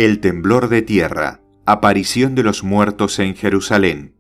El temblor de tierra, aparición de los muertos en Jerusalén.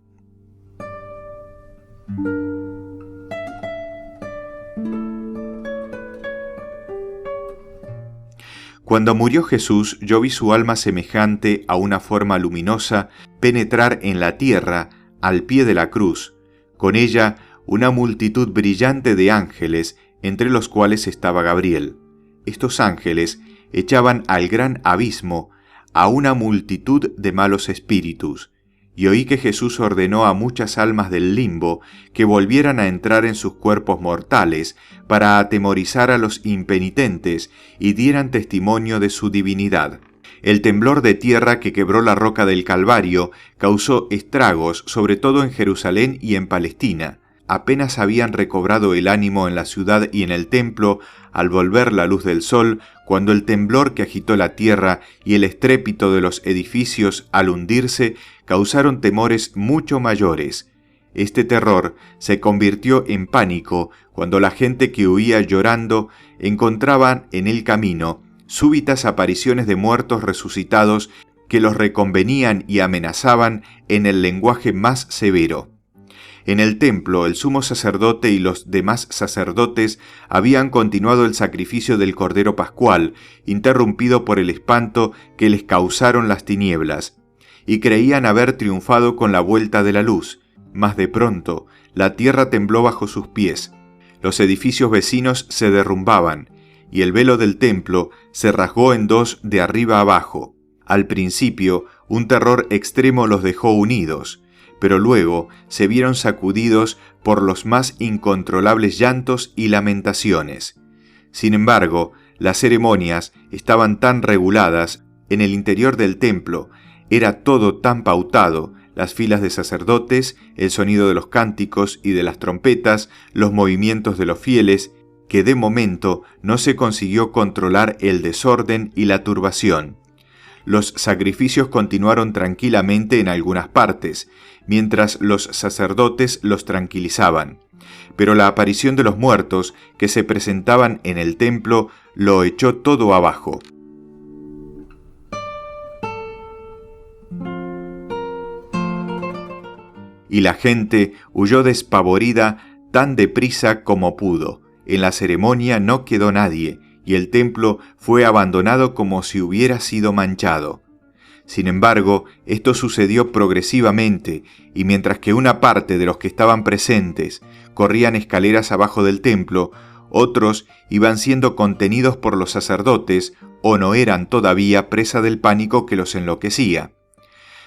Cuando murió Jesús, yo vi su alma semejante a una forma luminosa penetrar en la tierra al pie de la cruz, con ella una multitud brillante de ángeles, entre los cuales estaba Gabriel. Estos ángeles echaban al gran abismo a una multitud de malos espíritus, y oí que Jesús ordenó a muchas almas del limbo que volvieran a entrar en sus cuerpos mortales para atemorizar a los impenitentes y dieran testimonio de su divinidad. El temblor de tierra que quebró la roca del Calvario causó estragos, sobre todo en Jerusalén y en Palestina. Apenas habían recobrado el ánimo en la ciudad y en el templo al volver la luz del sol, cuando el temblor que agitó la tierra y el estrépito de los edificios al hundirse causaron temores mucho mayores. Este terror se convirtió en pánico cuando la gente que huía llorando encontraban en el camino súbitas apariciones de muertos resucitados que los reconvenían y amenazaban en el lenguaje más severo. En el templo, el sumo sacerdote y los demás sacerdotes habían continuado el sacrificio del Cordero Pascual, interrumpido por el espanto que les causaron las tinieblas, y creían haber triunfado con la vuelta de la luz, mas de pronto la tierra tembló bajo sus pies, los edificios vecinos se derrumbaban, y el velo del templo se rasgó en dos de arriba abajo. Al principio, un terror extremo los dejó unidos, pero luego se vieron sacudidos por los más incontrolables llantos y lamentaciones. Sin embargo, las ceremonias estaban tan reguladas en el interior del templo, era todo tan pautado, las filas de sacerdotes, el sonido de los cánticos y de las trompetas, los movimientos de los fieles, que de momento no se consiguió controlar el desorden y la turbación. Los sacrificios continuaron tranquilamente en algunas partes, mientras los sacerdotes los tranquilizaban. Pero la aparición de los muertos que se presentaban en el templo lo echó todo abajo. Y la gente huyó despavorida tan deprisa como pudo. En la ceremonia no quedó nadie, y el templo fue abandonado como si hubiera sido manchado. Sin embargo, esto sucedió progresivamente, y mientras que una parte de los que estaban presentes corrían escaleras abajo del templo, otros iban siendo contenidos por los sacerdotes o no eran todavía presa del pánico que los enloquecía.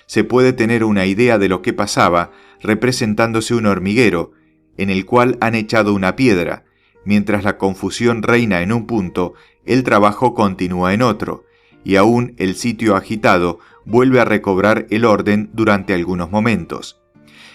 Se puede tener una idea de lo que pasaba representándose un hormiguero, en el cual han echado una piedra. Mientras la confusión reina en un punto, el trabajo continúa en otro, y aún el sitio agitado vuelve a recobrar el orden durante algunos momentos.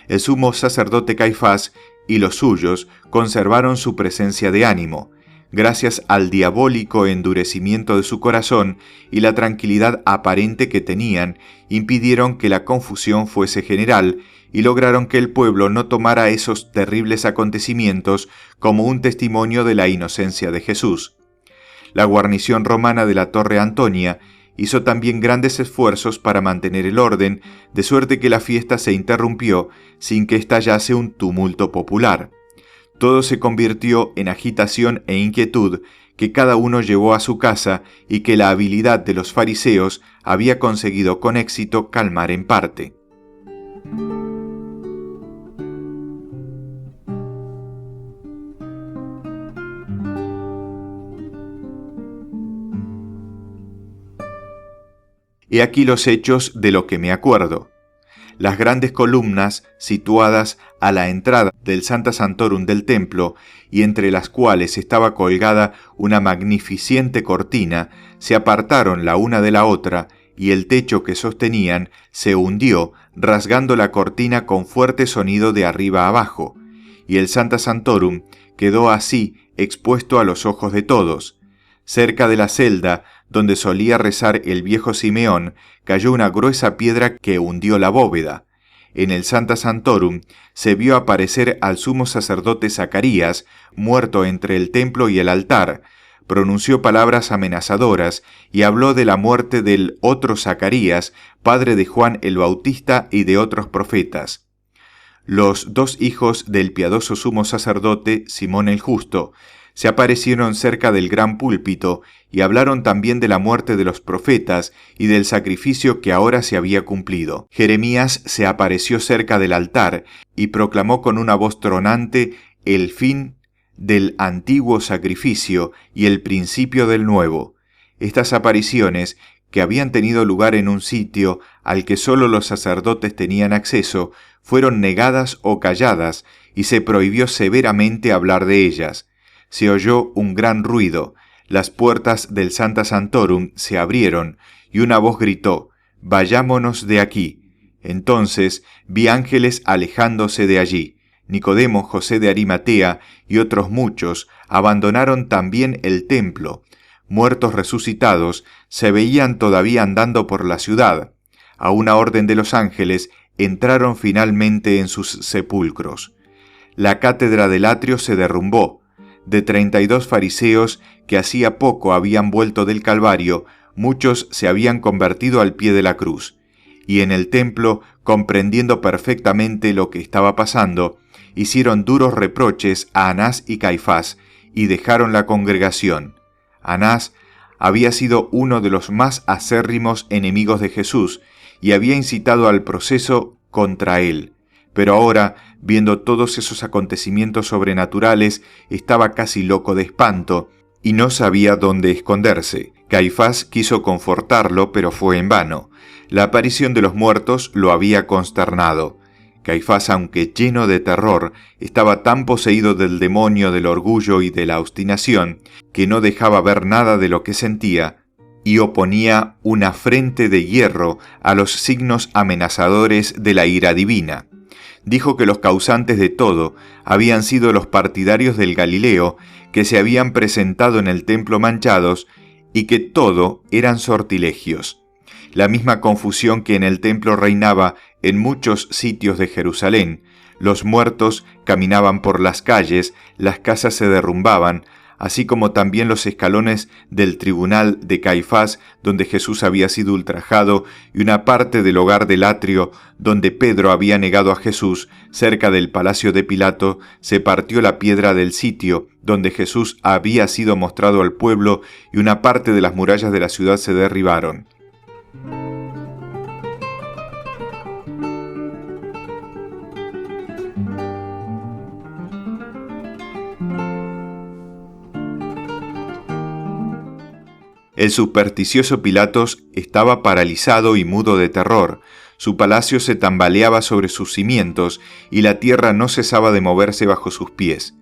El sumo sacerdote Caifás y los suyos conservaron su presencia de ánimo, gracias al diabólico endurecimiento de su corazón y la tranquilidad aparente que tenían, impidieron que la confusión fuese general y lograron que el pueblo no tomara esos terribles acontecimientos como un testimonio de la inocencia de Jesús. La guarnición romana de la Torre Antonia hizo también grandes esfuerzos para mantener el orden, de suerte que la fiesta se interrumpió sin que estallase un tumulto popular. Todo se convirtió en agitación e inquietud que cada uno llevó a su casa y que la habilidad de los fariseos había conseguido con éxito calmar en parte. He aquí los hechos de lo que me acuerdo. Las grandes columnas situadas a la entrada del Sancta Sanctorum del templo y entre las cuales estaba colgada una magnificente cortina, se apartaron la una de la otra y el techo que sostenían se hundió, rasgando la cortina con fuerte sonido de arriba abajo, y el Sancta Sanctorum quedó así expuesto a los ojos de todos. Cerca de la celda donde solía rezar el viejo Simeón, cayó una gruesa piedra que hundió la bóveda. En el Sancta Sanctorum se vio aparecer al sumo sacerdote Zacarías, muerto entre el templo y el altar, pronunció palabras amenazadoras y habló de la muerte del otro Zacarías, padre de Juan el Bautista y de otros profetas. Los dos hijos del piadoso sumo sacerdote, Simón el Justo, se aparecieron cerca del gran púlpito y hablaron también de la muerte de los profetas y del sacrificio que ahora se había cumplido. Jeremías se apareció cerca del altar y proclamó con una voz tronante el fin del antiguo sacrificio y el principio del nuevo. Estas apariciones, que habían tenido lugar en un sitio al que sólo los sacerdotes tenían acceso, fueron negadas o calladas y se prohibió severamente hablar de ellas. Se oyó un gran ruido, las puertas del Sancta Sanctorum se abrieron y una voz gritó: «Vayámonos de aquí». Entonces vi ángeles alejándose de allí. Nicodemo, José de Arimatea y otros muchos abandonaron también el templo. Muertos resucitados se veían todavía andando por la ciudad. A una orden de los ángeles entraron finalmente en sus sepulcros. La cátedra del atrio se derrumbó. De 32 fariseos que hacía poco habían vuelto del Calvario, muchos se habían convertido al pie de la cruz. Y en el templo, comprendiendo perfectamente lo que estaba pasando, hicieron duros reproches a Anás y Caifás y dejaron la congregación. Anás había sido uno de los más acérrimos enemigos de Jesús y había incitado al proceso contra él. Pero ahora, viendo todos esos acontecimientos sobrenaturales, estaba casi loco de espanto y no sabía dónde esconderse. Caifás quiso confortarlo, pero fue en vano. La aparición de los muertos lo había consternado. Caifás, aunque lleno de terror, estaba tan poseído del demonio del orgullo y de la obstinación, que no dejaba ver nada de lo que sentía, y oponía una frente de hierro a los signos amenazadores de la ira divina. Dijo que los causantes de todo habían sido los partidarios del Galileo, que se habían presentado en el templo manchados, y que todo eran sortilegios. La misma confusión que en el templo reinaba en muchos sitios de Jerusalén. Los muertos caminaban por las calles, las casas se derrumbaban, así como también los escalones del tribunal de Caifás, donde Jesús había sido ultrajado, y una parte del hogar del atrio, donde Pedro había negado a Jesús, cerca del palacio de Pilato, se partió la piedra del sitio, donde Jesús había sido mostrado al pueblo, y una parte de las murallas de la ciudad se derribaron. El supersticioso Pilatos estaba paralizado y mudo de terror. Su palacio se tambaleaba sobre sus cimientos y la tierra no cesaba de moverse bajo sus pies.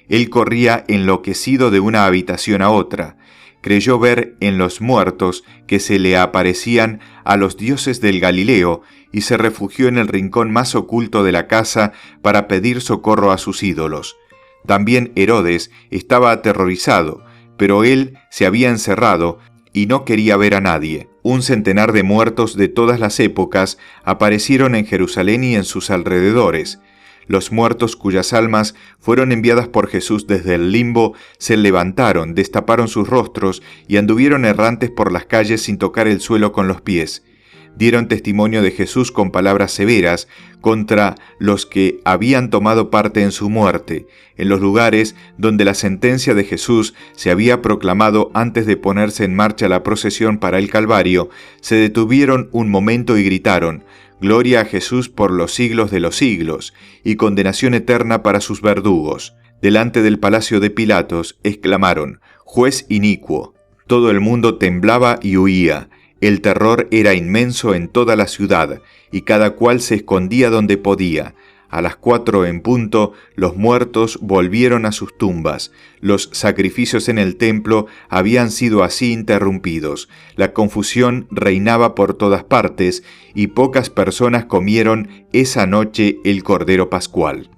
Él corría enloquecido de una habitación a otra. Creyó ver en los muertos que se le aparecían a los dioses del Galileo y se refugió en el rincón más oculto de la casa para pedir socorro a sus ídolos. También Herodes estaba aterrorizado, pero él se había encerrado y no quería ver a nadie. Un centenar de muertos de todas las épocas aparecieron en Jerusalén y en sus alrededores. Los muertos cuyas almas fueron enviadas por Jesús desde el limbo se levantaron, destaparon sus rostros y anduvieron errantes por las calles sin tocar el suelo con los pies. Dieron testimonio de Jesús con palabras severas contra los que habían tomado parte en su muerte, en los lugares donde la sentencia de Jesús se había proclamado antes de ponerse en marcha la procesión para el Calvario. Se detuvieron un momento y gritaron: «Gloria a Jesús por los siglos de los siglos», y condenación eterna para sus verdugos. Delante del palacio de Pilatos exclamaron: «Juez inicuo». Todo el mundo temblaba y huía. El terror era inmenso en toda la ciudad, y cada cual se escondía donde podía. A las 4 en punto, los muertos volvieron a sus tumbas. Los sacrificios en el templo habían sido así interrumpidos. La confusión reinaba por todas partes, y pocas personas comieron esa noche el Cordero Pascual.